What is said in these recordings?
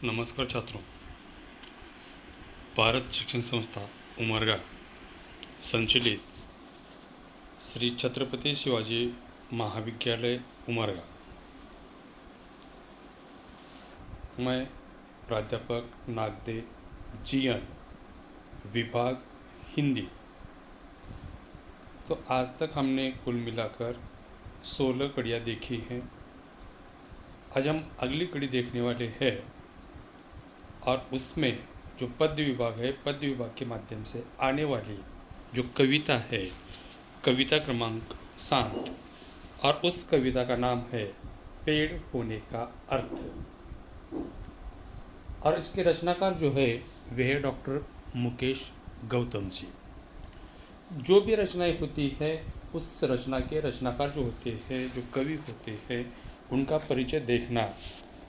नमस्कार छात्रों। भारत शिक्षण संस्था उमरगा संचालित श्री छत्रपति शिवाजी महाविद्यालय उमरगा। मैं प्राध्यापक नागदे जीएन, विभाग हिंदी। तो आज तक हमने कुल मिलाकर 16 कड़ियाँ देखी हैं। आज हम अगली कड़ी देखने वाले हैं और उसमें जो पद्य विभाग है, पद्य विभाग के माध्यम से आने वाली जो कविता है, कविता क्रमांक 7, और उस कविता का नाम है पेड़ होने का अर्थ। और इसके रचनाकार जो है वह है डॉक्टर मुकेश गौतम जी। जो भी रचनाएं होती है उस रचना के रचनाकार जो होते हैं, जो कवि होते हैं, उनका परिचय देखना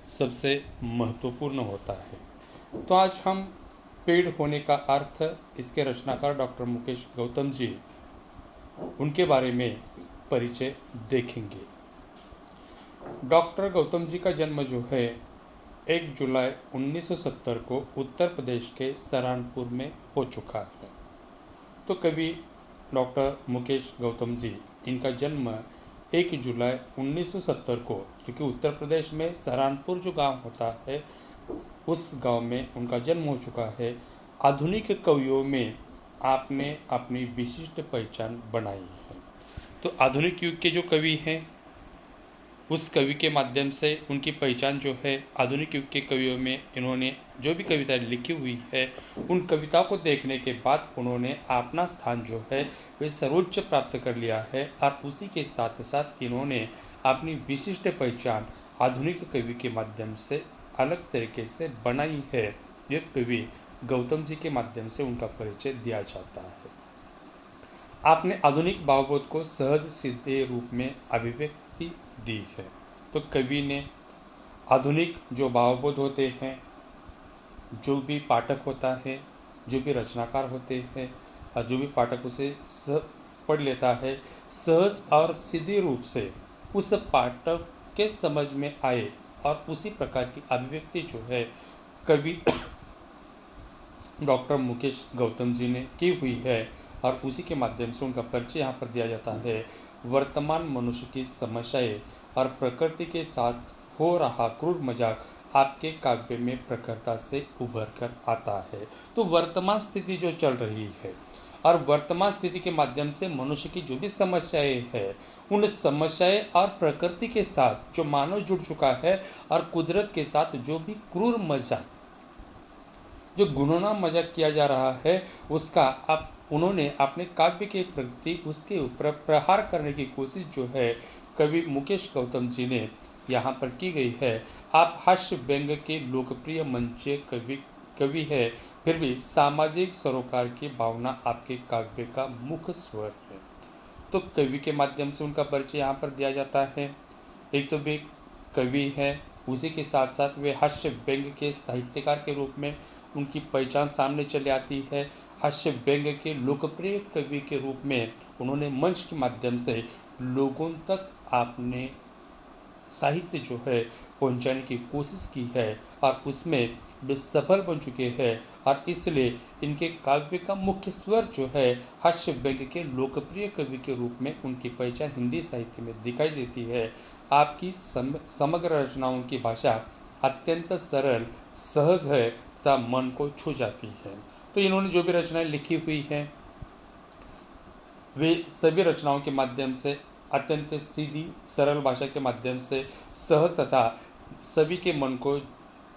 सबसे महत्वपूर्ण होता है। तो आज हम पेड़ होने का अर्थ, इसके रचनाकार डॉक्टर मुकेश गौतम जी, उनके बारे में परिचय देखेंगे। डॉक्टर गौतम जी का जन्म जो है 1 जुलाई 1970 को उत्तर प्रदेश के सहारनपुर में हो चुका है। तो कवि डॉक्टर मुकेश गौतम जी, इनका जन्म 1 जुलाई 1970 को, क्योंकि उत्तर प्रदेश में सहारनपुर जो गांव होता है उस गांव में उनका जन्म हो चुका है। आधुनिक कवियों में आपने अपनी विशिष्ट पहचान बनाई है। तो आधुनिक युग के जो कवि हैं उस कवि के माध्यम से उनकी पहचान जो है, आधुनिक युग के कवियों में इन्होंने जो भी कविताएं लिखी हुई है उन कविताओं को देखने के बाद उन्होंने अपना स्थान जो है वे सर्वोच्च प्राप्त कर लिया है। और उसी के साथ साथ इन्होंने अपनी विशिष्ट पहचान आधुनिक कवि के माध्यम से अलग तरीके से बनाई है। ये कवि गौतम जी के माध्यम से उनका परिचय दिया जाता है। आपने आधुनिक भावबोध को सहज सीधे रूप में अभिव्यक्ति दी है। तो कवि ने आधुनिक जो भावबोध होते हैं, जो भी पाठक होता है, जो भी रचनाकार होते हैं और जो भी पाठक उसे पढ़ लेता है, सहज और सीधे रूप से उस पाठक के समझ में आए और उसी प्रकार की अभिव्यक्ति जो है कवि डॉक्टर मुकेश गौतम जी ने की हुई है। और उसी के माध्यम से उनका परिचय यहाँ पर दिया जाता है। वर्तमान मनुष्य की समस्याएं और प्रकृति के साथ हो रहा क्रूर मजाक आपके काव्य में प्रखरता से उभर कर आता है। तो वर्तमान स्थिति जो चल रही है और वर्तमान स्थिति के माध्यम से मनुष्य की जो भी समस्याएं हैं, उन समस्याएं और प्रकृति के साथ जो मानव जुड़ चुका है और कुदरत के साथ जो भी क्रूर मजाक, जो गुनौना मजाक किया जा रहा है, उसका उन्होंने अपने काव्य के प्रति उसके ऊपर प्रहार करने की कोशिश जो है कवि मुकेश गौतम जी ने यहाँ पर की गई है। आप हास्य व्यंग के लोकप्रिय मंच कवि है, फिर भी सामाजिक सरोकार की भावना आपके काव्य का मुख्य स्वर है। तो कवि के माध्यम से उनका परिचय यहाँ पर दिया जाता है। एक तो वे कवि है, उसी के साथ साथ वे हास्य व्यंग के साहित्यकार के रूप में उनकी पहचान सामने चली आती है। हास्य व्यंग के लोकप्रिय कवि के रूप में उन्होंने मंच के माध्यम से लोगों तक आपने साहित्य जो है पहुंचाने की कोशिश की है और उसमें वे सफल बन चुके हैं। और इसलिए इनके काव्य का मुख्य स्वर जो है हास्य व्यंग के लोकप्रिय कवि के रूप में उनकी पहचान हिंदी साहित्य में दिखाई देती है। आपकी समग्र रचनाओं की भाषा अत्यंत सरल, सहज है तथा मन को छू जाती है। तो इन्होंने जो भी रचनाएं लिखी हुई हैं वे सभी रचनाओं के माध्यम से अत्यंत सीधी सरल भाषा के माध्यम से सहज तथा सभी के मन को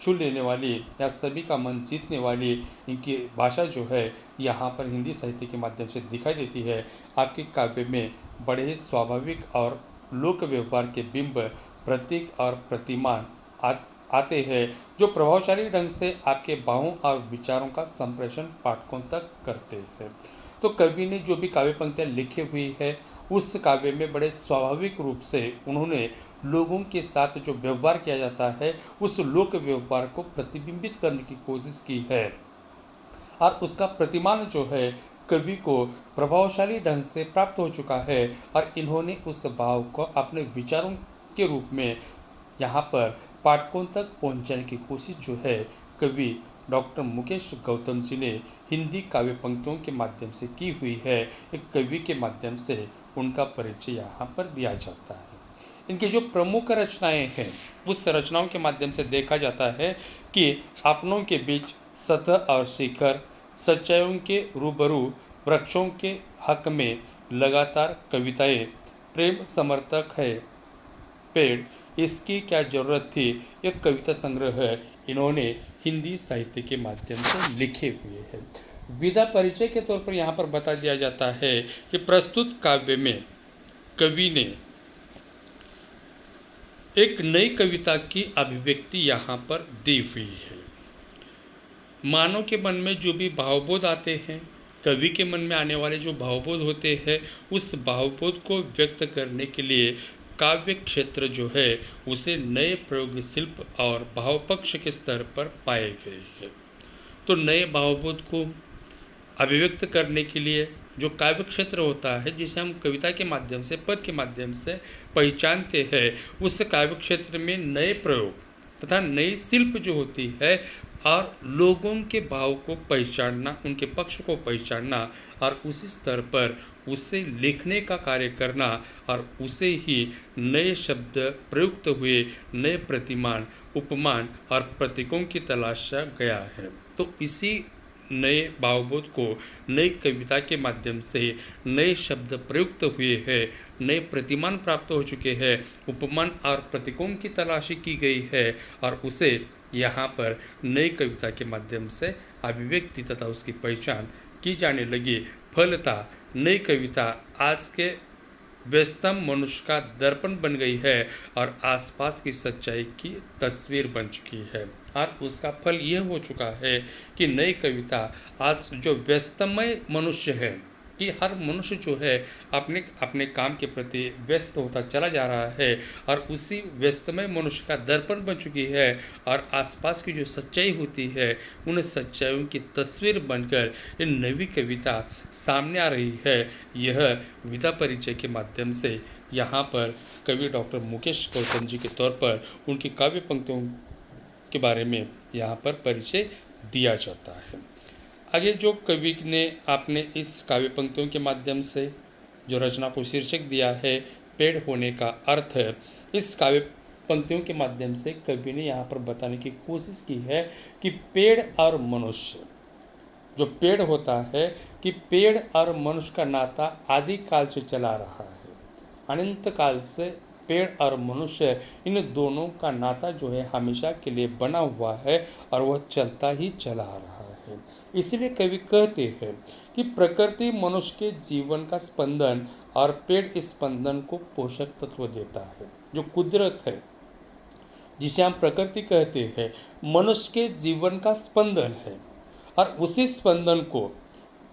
छू लेने वाली या सभी का मन जीतने वाली इनकी भाषा जो है यहाँ पर हिंदी साहित्य के माध्यम से दिखाई देती है। आपके काव्य में बड़े ही स्वाभाविक और लोक व्यवहार के बिंब, प्रतीक और प्रतिमान आते हैं, जो प्रभावशाली ढंग से आपके भावों और विचारों का संप्रेषण पाठकों तक करते हैं। तो कवि ने जो भी काव्य पंक्तियाँ लिखी हुई है उस काव्य में बड़े स्वाभाविक रूप से उन्होंने लोगों के साथ जो व्यवहार किया जाता है उस लोक व्यवहार को प्रतिबिंबित करने की कोशिश की है। और उसका प्रतिमान जो है कवि को प्रभावशाली ढंग से प्राप्त हो चुका है और इन्होंने उस भाव को अपने विचारों के रूप में यहाँ पर पाठकों तक पहुंचाने की कोशिश जो है कवि डॉक्टर मुकेश गौतम जी ने हिंदी काव्य पंक्तियों के माध्यम से की हुई है। एक कवि के माध्यम से उनका परिचय यहाँ पर दिया जाता है। इनकी जो प्रमुख रचनाएं हैं उस रचनाओं के माध्यम से देखा जाता है कि अपनों के बीच सतह और शिखर, सच्चाइयों के रूबरू, वृक्षों के हक में लगातार कविताएं, प्रेम समर्थक है पेड़, इसकी क्या ज़रूरत थी, एक कविता संग्रह है इन्होंने हिंदी साहित्य के माध्यम से लिखे हुए हैं। विधा परिचय के तौर पर यहाँ पर बता दिया जाता है कि प्रस्तुत काव्य में कवि ने एक नई कविता की अभिव्यक्ति यहाँ पर दी हुई है। मानव के मन में जो भी भावबोध आते हैं, कवि के मन में आने वाले जो भावबोध होते हैं, उस भावबोध को व्यक्त करने के लिए काव्य क्षेत्र जो है उसे नए प्रयोग शिल्प और भावपक्ष के स्तर पर पाए गए हैं। तो नए भावबोध को अभिव्यक्त करने के लिए जो काव्य क्षेत्र होता है, जिसे हम कविता के माध्यम से, पद के माध्यम से पहचानते हैं, उस काव्य क्षेत्र में नए प्रयोग तथा नई शिल्प जो होती है और लोगों के भाव को पहचानना, उनके पक्ष को पहचानना और उसी स्तर पर उसे लिखने का कार्य करना और उसे ही नए शब्द प्रयुक्त हुए नए प्रतिमान, उपमान और प्रतीकों की तलाशा गया है। तो इसी नए भावबोध को नई कविता के माध्यम से नए शब्द प्रयुक्त हुए हैं, नए प्रतिमान प्राप्त हो चुके हैं, उपमान और प्रतीकों की तलाशी की गई है और उसे यहाँ पर नई कविता के माध्यम से अभिव्यक्ति तथा उसकी पहचान की जाने लगी। फलतः नई कविता आज के व्यस्तम मनुष्य का दर्पण बन गई है और आसपास की सच्चाई की तस्वीर बन चुकी है। और उसका फल यह हो चुका है कि नई कविता आज जो व्यस्तमय मनुष्य है, कि हर मनुष्य जो है अपने अपने काम के प्रति व्यस्त होता चला जा रहा है और उसी व्यस्तमय मनुष्य का दर्पण बन चुकी है और आसपास की जो सच्चाई होती है उन सच्चाइयों की तस्वीर बनकर ये नवी कविता सामने आ रही है। यह विधा परिचय के माध्यम से यहाँ पर कवि डॉक्टर मुकेश गौतम जी के तौर पर उनकी काव्य पंक्तियों के बारे में यहाँ पर परिचय दिया जाता है। आगे जो कवि ने आपने इस काव्य पंक्तियों के माध्यम से जो रचना को शीर्षक दिया है पेड़ होने का अर्थ, इस काव्य पंक्तियों के माध्यम से कवि ने यहाँ पर बताने की कोशिश की है कि पेड़ और मनुष्य, जो पेड़ होता है, कि पेड़ और मनुष्य का नाता आदि काल से चला रहा है, अनंत काल से पेड़ और मनुष्य इन दोनों का नाता जो है हमेशा के लिए बना हुआ है और वह चलता ही चला आ रहा है। इसलिए कवि कहते हैं कि प्रकृति मनुष्य के जीवन का स्पंदन और पेड़ इस स्पंदन को पोषक तत्व देता है। जो कुदरत है, जिसे हम प्रकृति कहते हैं, मनुष्य के जीवन का स्पंदन है और उसी स्पंदन को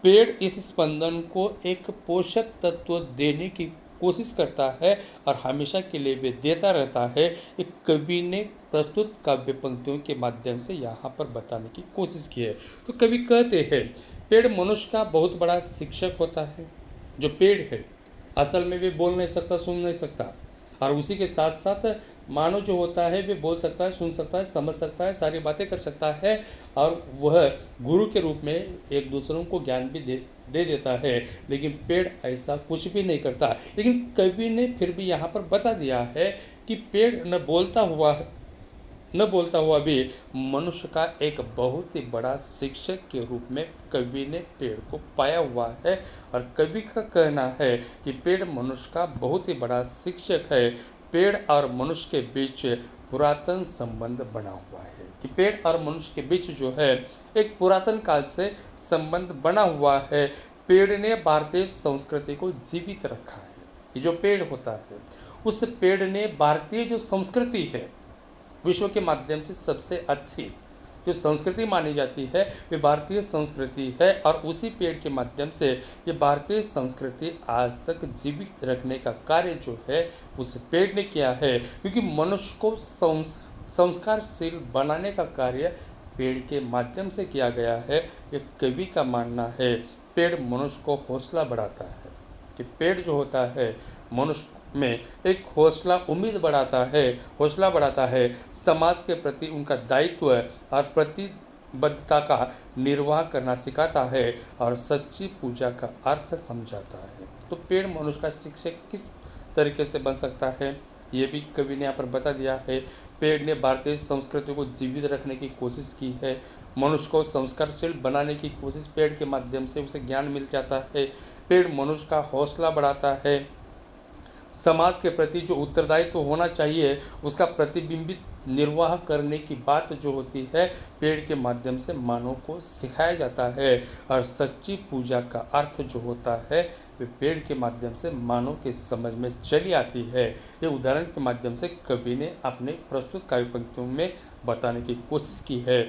पेड़ इस स्पंदन को एक पोषक तत्व देने की कोशिश करता है और हमेशा के लिए वे देता रहता है। एक कवि ने प्रस्तुत काव्य पंक्तियों के माध्यम से यहाँ पर बताने की कोशिश की है। तो कवि कहते हैं पेड़ मनुष्य का बहुत बड़ा शिक्षक होता है। जो पेड़ है असल में वे बोल नहीं सकता, सुन नहीं सकता, और उसी के साथ साथ मानव जो होता है वे बोल सकता है, सुन सकता है, समझ सकता है, सारी बातें कर सकता है और वह गुरु के रूप में एक दूसरों को ज्ञान भी दे देता है। लेकिन पेड़ ऐसा कुछ भी नहीं करता। लेकिन कवि ने फिर भी यहाँ पर बता दिया है कि पेड़ न बोलता हुआ भी मनुष्य का एक बहुत ही बड़ा शिक्षक के रूप में कवि ने पेड़ को पाया हुआ है। और कवि का कहना है कि पेड़ मनुष्य का बहुत ही बड़ा शिक्षक है। पेड़ और मनुष्य के बीच पुरातन संबंध बना हुआ है, कि पेड़ और मनुष्य के बीच जो है एक पुरातन काल से संबंध बना हुआ है। पेड़ ने भारतीय संस्कृति को जीवित रखा है। ये जो पेड़ होता है, उस पेड़ ने भारतीय जो संस्कृति है, विश्व के माध्यम से सबसे अच्छी जो संस्कृति मानी जाती है वे भारतीय संस्कृति है और उसी पेड़ के माध्यम से ये भारतीय संस्कृति आज तक जीवित रखने का कार्य जो है उस पेड़ ने किया है। क्योंकि मनुष्य को संस्कारशील बनाने का कार्य पेड़ के माध्यम से किया गया है। ये कवि का मानना है। पेड़ मनुष्य को हौसला बढ़ाता है, कि पेड़ जो होता है मनुष्य में एक हौसला बढ़ाता है, समाज के प्रति उनका दायित्व और प्रतिबद्धता का निर्वाह करना सिखाता है और सच्ची पूजा का अर्थ समझाता है। तो पेड़ मनुष्य का शिक्षक किस तरीके से बन सकता है, ये भी कवि ने यहाँ पर बता दिया है। पेड़ ने भारतीय संस्कृति को जीवित रखने की कोशिश की है। मनुष्य को संस्कारशील बनाने की कोशिश पेड़ के माध्यम से उसे ज्ञान मिल जाता है। पेड़ मनुष्य का हौसला बढ़ाता है। समाज के प्रति जो उत्तरदायित्व होना चाहिए उसका प्रतिबिंबित निर्वाह करने की बात जो होती है पेड़ के माध्यम से मानव को सिखाया जाता है। और सच्ची पूजा का अर्थ जो होता है वे पेड़ के माध्यम से मानव के समझ में चली आती है। ये उदाहरण के माध्यम से कवि ने अपने प्रस्तुत काव्य पंक्तियों में बताने की कोशिश की है।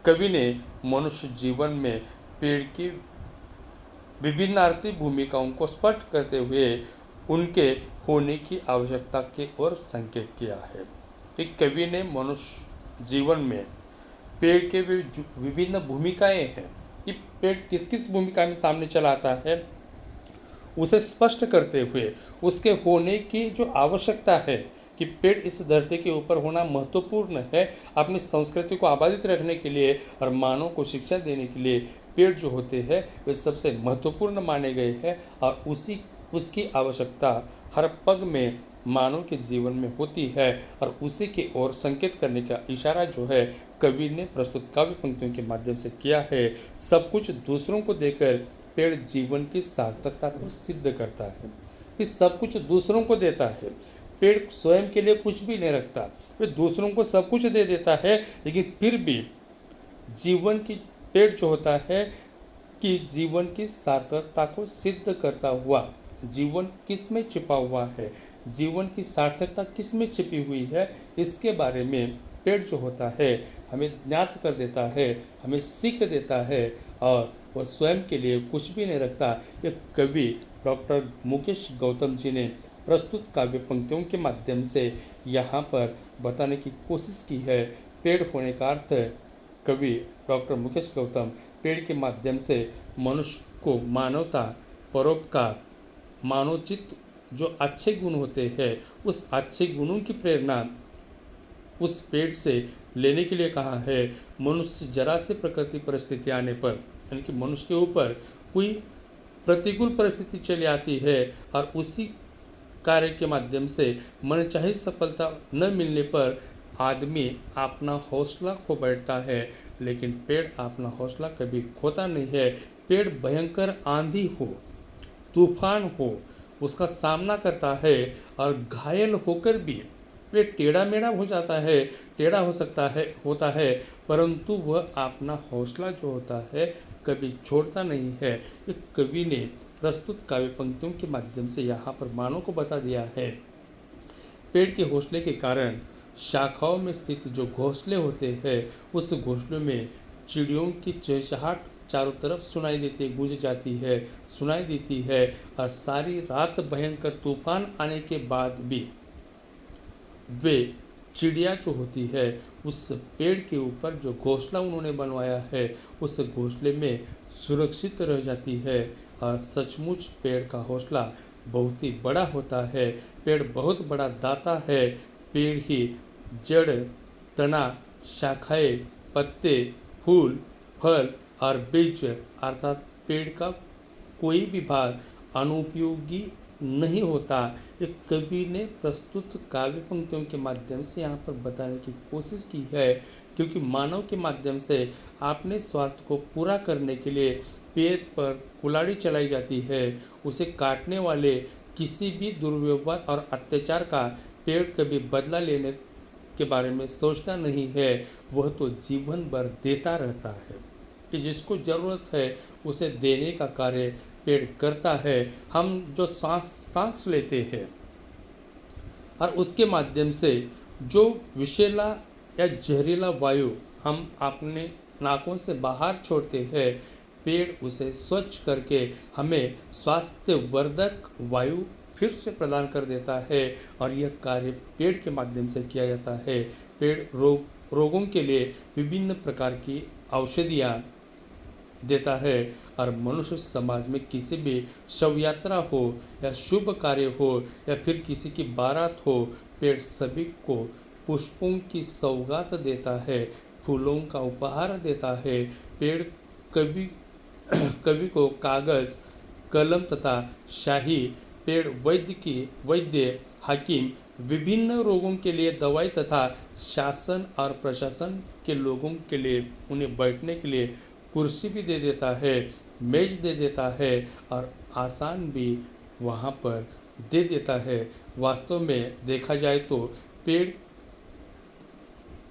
कवि ने मनुष्य जीवन में पेड़ की विभिन्नार्थी भूमिकाओं को स्पष्ट करते हुए उनके होने की आवश्यकता की ओर संकेत किया है कि कवि ने मनुष्य जीवन में पेड़ के विभिन्न भूमिकाएं हैं कि पेड़ किस किस भूमिका में सामने चला आता है उसे स्पष्ट करते हुए उसके होने की जो आवश्यकता है कि पेड़ इस धरती के ऊपर होना महत्वपूर्ण है अपनी संस्कृति को आबादित रखने के लिए और मानव को शिक्षा देने के लिए पेड़ जो होते हैं वे सबसे महत्वपूर्ण माने गए हैं और उसकी आवश्यकता हर पग में मानव के जीवन में होती है और उसी की ओर संकेत करने का इशारा जो है कवि ने प्रस्तुत काव्य पंक्तियों के माध्यम से किया है। सब कुछ दूसरों को देकर पेड़ जीवन की सार्थकता को सिद्ध करता है। इस सब कुछ दूसरों को देता है। पेड़ स्वयं के लिए कुछ भी नहीं रखता, वे दूसरों को सब कुछ दे देता है, लेकिन फिर भी जीवन की पेड़ जो होता है कि जीवन की सार्थकता को सिद्ध करता हुआ जीवन किस में छिपा हुआ है, जीवन की सार्थकता किस में छिपी हुई है, इसके बारे में पेड़ जो होता है हमें ज्ञात कर देता है, हमें सीख देता है और वह स्वयं के लिए कुछ भी नहीं रखता। ये कवि डॉक्टर मुकेश गौतम जी ने प्रस्तुत काव्य पंक्तियों के माध्यम से यहाँ पर बताने की कोशिश की है। पेड़ होने का अर्थ कवि डॉक्टर मुकेश गौतम पेड़ के माध्यम से मनुष्य को मानवता, परोपकार, मानवचित्त जो अच्छे गुण होते हैं उस अच्छे गुणों की प्रेरणा उस पेड़ से लेने के लिए कहा है। मनुष्य जरा से प्रकृति परिस्थिति आने पर यानी कि मनुष्य के ऊपर कोई प्रतिकूल परिस्थिति चली आती है और उसी कार्य के माध्यम से मनचाही सफलता न मिलने पर आदमी अपना हौसला खो बैठता है, लेकिन पेड़ अपना हौसला कभी खोता नहीं है। पेड़ भयंकर आंधी हो, तूफान हो, उसका सामना करता है और घायल होकर भी वे टेढ़ा मेढ़ा हो जाता है, टेढ़ा हो सकता है होता है, परंतु वह अपना हौसला जो होता है कभी छोड़ता नहीं है। ये कवि ने प्रस्तुत काव्य पंक्तियों के माध्यम से यहाँ पर मानव को बता दिया है। पेड़ के हौसले के कारण शाखाओं में स्थित जो घोंसले होते हैं उस घोंसलों में चिड़ियों की चहचहाट चारों तरफ गूंज जाती है, सुनाई देती है और सारी रात भयंकर तूफान आने के बाद भी वे चिड़िया जो होती है उस पेड़ के ऊपर जो घोंसला उन्होंने बनवाया है उस घोंसले में सुरक्षित रह जाती है। और सचमुच पेड़ का हौसला बहुत ही बड़ा होता है। पेड़ बहुत बड़ा दाता है। पेड़ ही जड़, तना, शाखाएं, पत्ते, फूल, फल और बीज अर्थात पेड़ का कोई भी भाग अनुपयोगी नहीं होता। एक कवि ने प्रस्तुत काव्य पंक्तियों के माध्यम से यहाँ पर बताने की कोशिश की है, क्योंकि मानव के माध्यम से अपने स्वार्थ को पूरा करने के लिए पेड़ पर कुल्हाड़ी चलाई जाती है। उसे काटने वाले किसी भी दुर्व्यवहार और अत्याचार का पेड़ कभी बदला लेने के बारे में सोचता नहीं है। वह तो जीवन भर देता रहता है कि जिसको ज़रूरत है उसे देने का कार्य पेड़ करता है। हम जो सांस लेते हैं और उसके माध्यम से जो विषैला या जहरीला वायु हम अपने नाकों से बाहर छोड़ते हैं, पेड़ उसे स्वच्छ करके हमें स्वास्थ्यवर्धक वायु फिर से प्रदान कर देता है और यह कार्य पेड़ के माध्यम से किया जाता है। पेड़ रोगों के लिए विभिन्न प्रकार की औषधियाँ देता है। और मनुष्य समाज में किसी भी शव यात्रा हो या शुभ कार्य हो या फिर किसी की बारात हो, पेड़ सभी को पुष्पों की सौगात देता है, फूलों का उपहार देता है। पेड़ कभी कवि को कागज, कलम तथा शाही, पेड़ वैद्य, हाकिम, विभिन्न रोगों के लिए दवाई तथा शासन और प्रशासन के लोगों के लिए उन्हें बैठने के लिए कुर्सी भी दे देता है, मेज दे देता है और आसान भी वहाँ पर दे देता है। वास्तव में देखा जाए तो पेड़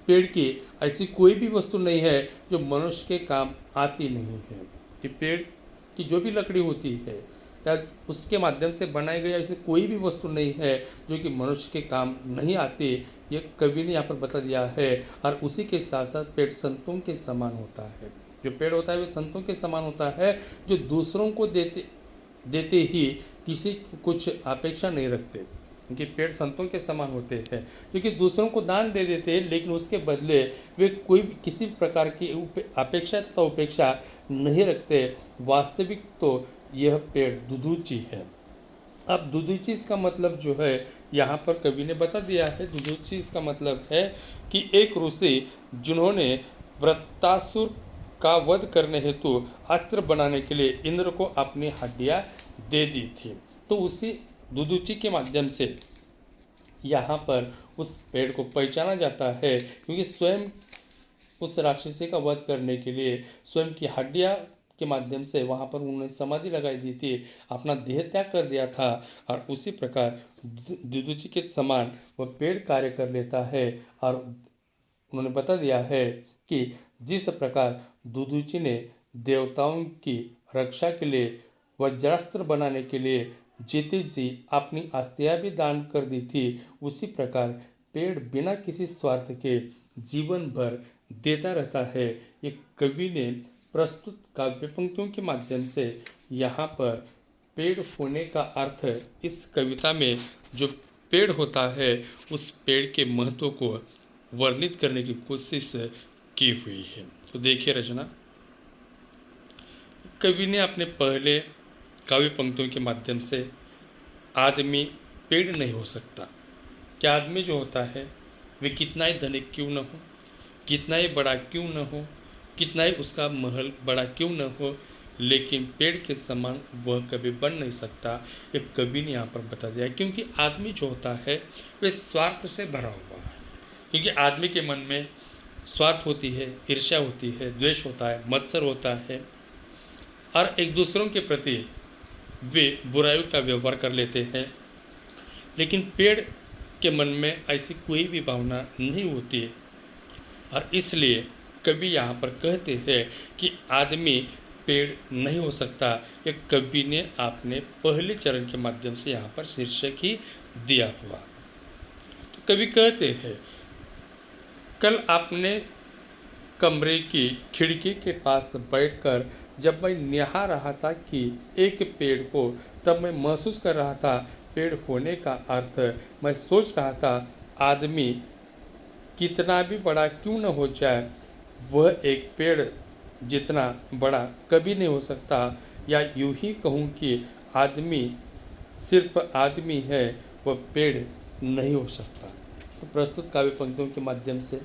पेड़ की ऐसी कोई भी वस्तु नहीं है जो मनुष्य के काम आती नहीं है। कि पेड़ की जो भी लकड़ी होती है या उसके माध्यम से बनाई गई ऐसी कोई भी वस्तु नहीं है जो कि मनुष्य के काम नहीं आती। ये कवि ने यहाँ पर बता दिया है। और उसी के साथ साथ पेड़ संतों के समान होता है। जो पेड़ होता है वह संतों के समान होता है, जो दूसरों को देते ही किसी की कुछ अपेक्षा नहीं रखते। क्योंकि पेड़ संतों के समान होते हैं, क्योंकि दूसरों को दान दे देते हैं, लेकिन उसके बदले वे कोई किसी प्रकार की अपेक्षा तथा उपेक्षा नहीं रखते। वास्तविक तो यह पेड़ दुदुची है। अब दुदुची इसका मतलब जो है यहाँ पर कवि ने बता दिया है। दुदुची इसका मतलब है कि एक ऋषि जिन्होंने वृत्तासुर का वध करने हेतु अस्त्र बनाने के लिए इंद्र को अपनी हड्डियाँ दे दी थी, तो उसी दुदुची के माध्यम से यहाँ पर उस पेड़ को पहचाना जाता है, क्योंकि स्वयं उस राक्षसी का वध करने के लिए स्वयं की हड्डियाँ के माध्यम से वहाँ पर उन्होंने समाधि लगाई दी थी, अपना देह त्याग कर दिया था। और उसी प्रकार दुदुची के समान वह पेड़ कार्य कर लेता है। और उन्होंने बता दिया है कि जिस प्रकार दुदुची ने देवताओं की रक्षा के लिए वज्रास्त्र बनाने के लिए जीते जी अपनी अस्थियां भी दान कर दी थी, उसी प्रकार पेड़ बिना किसी स्वार्थ के जीवन भर देता रहता है। ये कवि ने प्रस्तुत काव्य पंक्तियों के माध्यम से यहाँ पर पेड़ होने का अर्थ इस कविता में जो पेड़ होता है उस पेड़ के महत्व को वर्णित करने की कोशिश की हुई है। तो देखिए रचना, कवि ने अपने पहले काव्य पंक्तियों के माध्यम से आदमी पेड़ नहीं हो सकता, कि आदमी जो होता है वे कितना ही धनिक क्यों न हो, कितना ही बड़ा क्यों न हो, कितना ही उसका महल बड़ा क्यों न हो, लेकिन पेड़ के समान वह कभी बन नहीं सकता। ये कवि ने यहाँ पर बता दिया। क्योंकि आदमी जो होता है वह स्वार्थ से भरा हुआ है। क्योंकि आदमी के मन में स्वार्थ होती है, ईर्ष्या होती है, द्वेष होता है, मत्सर होता है और एक दूसरों के प्रति वे बुराइयों का व्यवहार कर लेते हैं। लेकिन पेड़ के मन में ऐसी कोई भी भावना नहीं होती और इसलिए कवि यहाँ पर कहते हैं कि आदमी पेड़ नहीं हो सकता। एक कवि ने आपने पहले चरण के माध्यम से यहाँ पर शीर्षक ही दिया हुआ। तो कवि कहते हैं, कल आपने कमरे की खिड़की के पास बैठकर जब मैं निहार रहा था कि एक पेड़ को, तब मैं महसूस कर रहा था पेड़ होने का अर्थ। मैं सोच रहा था आदमी कितना भी बड़ा क्यों न हो जाए, वह एक पेड़ जितना बड़ा कभी नहीं हो सकता। या यूं ही कहूँ कि आदमी सिर्फ आदमी है, वह पेड़ नहीं हो सकता। तो प्रस्तुत काव्य पंक्तियों के माध्यम से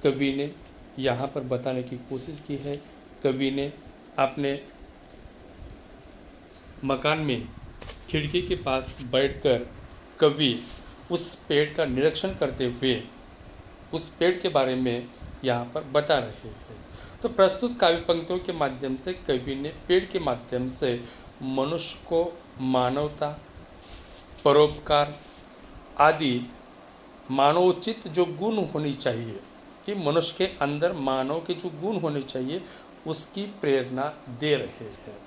कवि ने यहाँ पर बताने की कोशिश की है। कवि ने अपने मकान में खिड़की के पास बैठकर कवि उस पेड़ का निरीक्षण करते हुए उस पेड़ के बारे में यहाँ पर बता रहे हैं। तो प्रस्तुत काव्य पंक्तियों के माध्यम से कवि ने पेड़ के माध्यम से मनुष्य को मानवता, परोपकार आदि मानवोचित जो गुण होनी चाहिए, कि मनुष्य के अंदर मानव के जो गुण होने चाहिए उसकी प्रेरणा दे रहे हैं।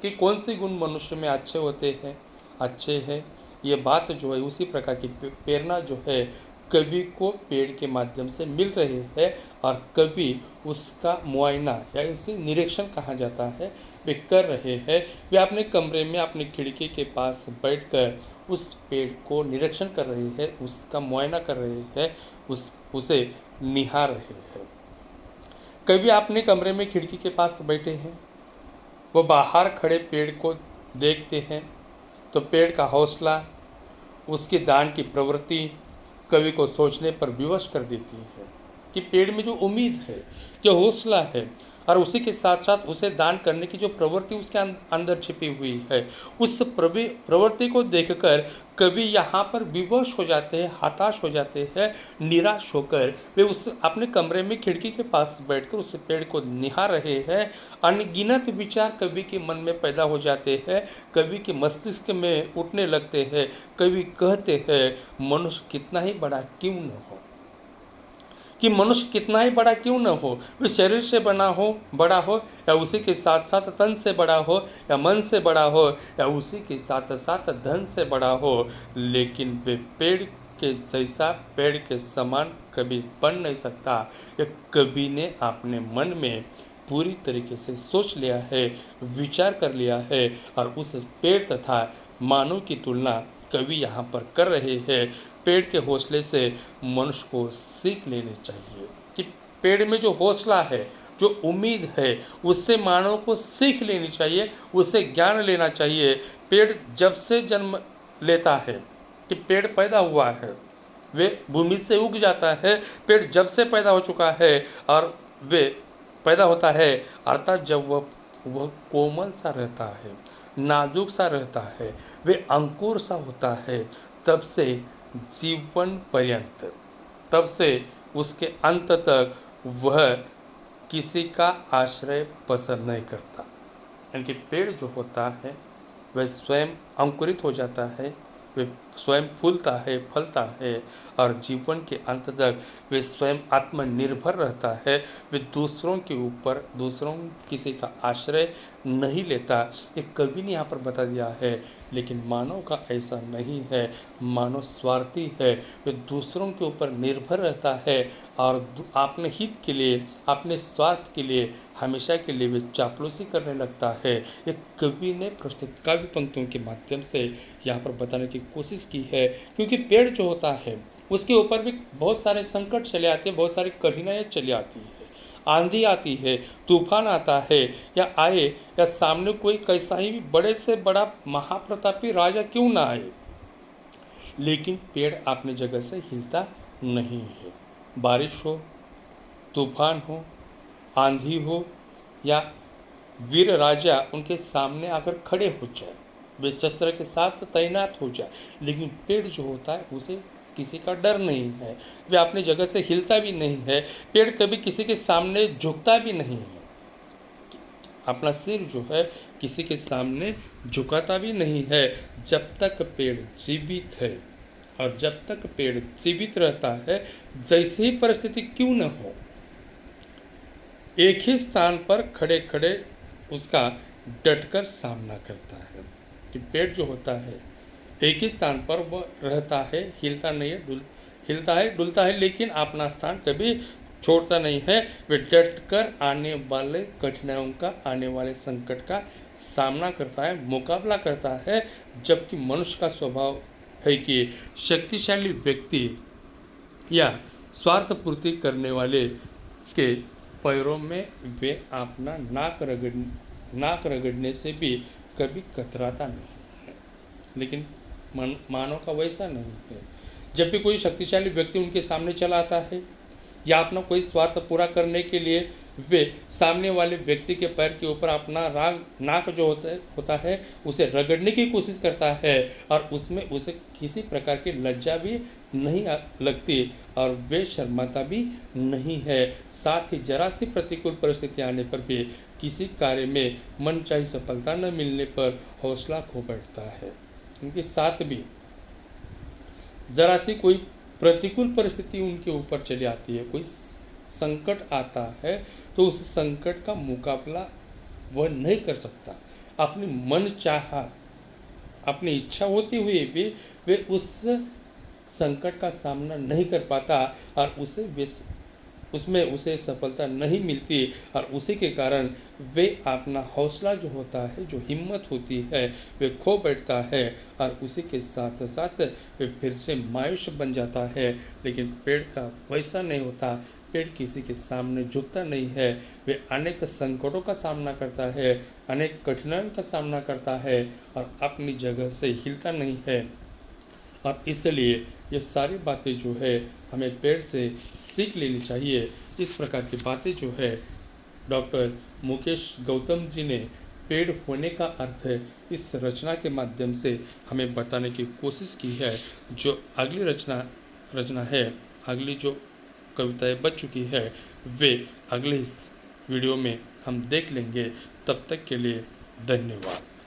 कि कौन से गुण मनुष्य में अच्छे होते हैं, अच्छे हैं, ये बात जो है उसी प्रकार की प्रेरणा जो है कवि को पेड़ के माध्यम से मिल रही है। और कवि उसका मुआयना या इसे निरीक्षण कहा जाता है वे कर रहे हैं। वे अपने कमरे में अपनी खिड़की के पास बैठकर उस पेड़ को निरीक्षण कर रहे हैं, उसका मुआयना कर रहे हैं, उसे निहार रहे हैं। कभी अपने कमरे में खिड़की के पास बैठे हैं, वो बाहर खड़े पेड़ को देखते हैं तो पेड़ का हौसला, उसके दान की प्रवृत्ति कवि को सोचने पर विवश कर देती है कि पेड़ में जो उम्मीद है, जो हौसला है, और उसी के साथ साथ उसे दान करने की जो प्रवृत्ति उसके अंदर छिपी हुई है, उस प्रवृत्ति को देखकर कवि यहाँ पर विवश हो जाते हैं, हताश हो जाते हैं, निराश होकर वे उस अपने कमरे में खिड़की के पास बैठकर उस पेड़ को निहार रहे हैं। अनगिनत विचार कवि के मन में पैदा हो जाते हैं, कवि के मस्तिष्क में उठने लगते हैं। कवि कहते हैं मनुष्य कितना ही बड़ा क्यों न हो, कि मनुष्य कितना ही बड़ा क्यों न हो, वे शरीर से बड़ा हो या उसी के साथ साथ तन से बड़ा हो या मन से बड़ा हो या उसी के साथ साथ धन से बड़ा हो, लेकिन वे पेड़ के जैसा, पेड़ के समान कभी बन नहीं सकता। ये कवि ने अपने मन में पूरी तरीके से सोच लिया है, विचार कर लिया है, और उस पेड़ तथा मानव की तुलना कवि यहाँ पर कर रहे हैं। पेड़ के हौसले से मनुष्य को सीख लेनी चाहिए कि पेड़ में जो हौसला है, जो उम्मीद है, उससे मानव को सीख लेनी चाहिए, उससे ज्ञान लेना चाहिए। पेड़ जब से जन्म लेता है कि पेड़ पैदा हुआ है, वे भूमि से उग जाता है, पेड़ जब से पैदा हो चुका है और वे पैदा होता है, अर्थात जब वह कोमल सा रहता है, नाजुक सा रहता है, वे अंकुर सा होता है, तब से जीवन पर्यंत, तब से उसके अंत तक वह किसी का आश्रय पसंद नहीं करता। यानी कि पेड़ जो होता है वह स्वयं अंकुरित हो जाता है, वे स्वयं फूलता है, फलता है, और जीवन के अंत तक वे स्वयं आत्मनिर्भर रहता है। वे दूसरों के ऊपर, दूसरों किसी का आश्रय नहीं लेता। ये कवि ने यहाँ पर बता दिया है, लेकिन मानव का ऐसा नहीं है। मानव स्वार्थी है, वे दूसरों के ऊपर निर्भर रहता है और अपने हित के लिए, अपने स्वार्थ के लिए, हमेशा के लिए वे चापलूसी करने लगता है। ये कवि ने प्रस्तुत काव्य पंक्तियों के माध्यम से यहाँ पर बताने की कोशिश की है, क्योंकि पेड़ जो होता है उसके ऊपर भी बहुत सारे संकट चले आते हैं, बहुत सारी कठिनाइयाँ चली आती है, आंधी आती है, तूफान आता है, या आए, या सामने कोई कैसा ही बड़े से बड़ा महाप्रतापी राजा क्यों ना आए, लेकिन पेड़ अपनी जगह से हिलता नहीं है। बारिश हो, तूफान हो, आंधी हो, या वीर राजा उनके सामने आकर खड़े हो जाए, वे शस्त्र के साथ तैनात हो जाए, लेकिन पेड़ जो होता है उसे किसी का डर नहीं है, वे अपनी जगह से हिलता भी नहीं है। पेड़ कभी किसी के सामने झुकता भी नहीं है, अपना सिर जो है किसी के सामने झुकाता भी नहीं है। जब तक पेड़ जीवित है और जब तक पेड़ जीवित रहता है, जैसे ही परिस्थिति क्यों न हो, एक ही स्थान पर खड़े खड़े उसका डटकर सामना करता है। कि पेड़ जो होता है एक ही स्थान पर वह रहता है, हिलता नहीं है, हिलता है, डुलता है, लेकिन अपना स्थान कभी छोड़ता नहीं है। वे डटकर आने वाले कठिनाइयों का, आने वाले संकट का सामना करता है, मुकाबला करता है। जबकि मनुष्य का स्वभाव है कि शक्तिशाली व्यक्ति या स्वार्थ पूर्ति करने वाले के पैरों में वे अपना नाक रगड़ने से भी कभी कतराता नहीं है, लेकिन मानव का वैसा नहीं है। जब भी कोई शक्तिशाली व्यक्ति उनके सामने चला आता है या अपना कोई स्वार्थ पूरा करने के लिए वे सामने वाले व्यक्ति के पैर के ऊपर अपना नाक जो होता है उसे रगड़ने की कोशिश करता है, और उसमें उसे किसी प्रकार की लज्जा भी नहीं लगती और वे शर्माता भी नहीं है। साथ ही जरा सी प्रतिकूल परिस्थिति आने पर भी किसी कार्य में मनचाही सफलता न मिलने पर हौसला खो बैठता है। उनके साथ भी जरा सी कोई प्रतिकूल परिस्थिति उनके ऊपर चली आती है, कोई संकट आता है, तो उस संकट का मुकाबला वह नहीं कर सकता। अपनी मन चाहा, अपनी इच्छा होती हुई भी वे उस संकट का सामना नहीं कर पाता और उसमें उसे सफलता नहीं मिलती, और उसी के कारण वे अपना हौसला जो होता है, जो हिम्मत होती है, वे खो बैठता है, और उसी के साथ साथ वे फिर से मायूस बन जाता है। लेकिन पेड़ का वैसा नहीं होता। पेड़ किसी के सामने झुकता नहीं है। वे अनेक संकटों का सामना करता है, अनेक कठिनाइयों का सामना करता है और अपनी जगह से हिलता नहीं है। और इसलिए ये सारी बातें जो है हमें पेड़ से सीख लेनी चाहिए। इस प्रकार की बातें जो है डॉक्टर मुकेश गौतम जी ने पेड़ होने का अर्थ इस रचना के माध्यम से हमें बताने की कोशिश की है। जो अगली रचना है, अगली जो कविताएं बच चुकी है, वे अगले इस वीडियो में हम देख लेंगे। तब तक के लिए धन्यवाद।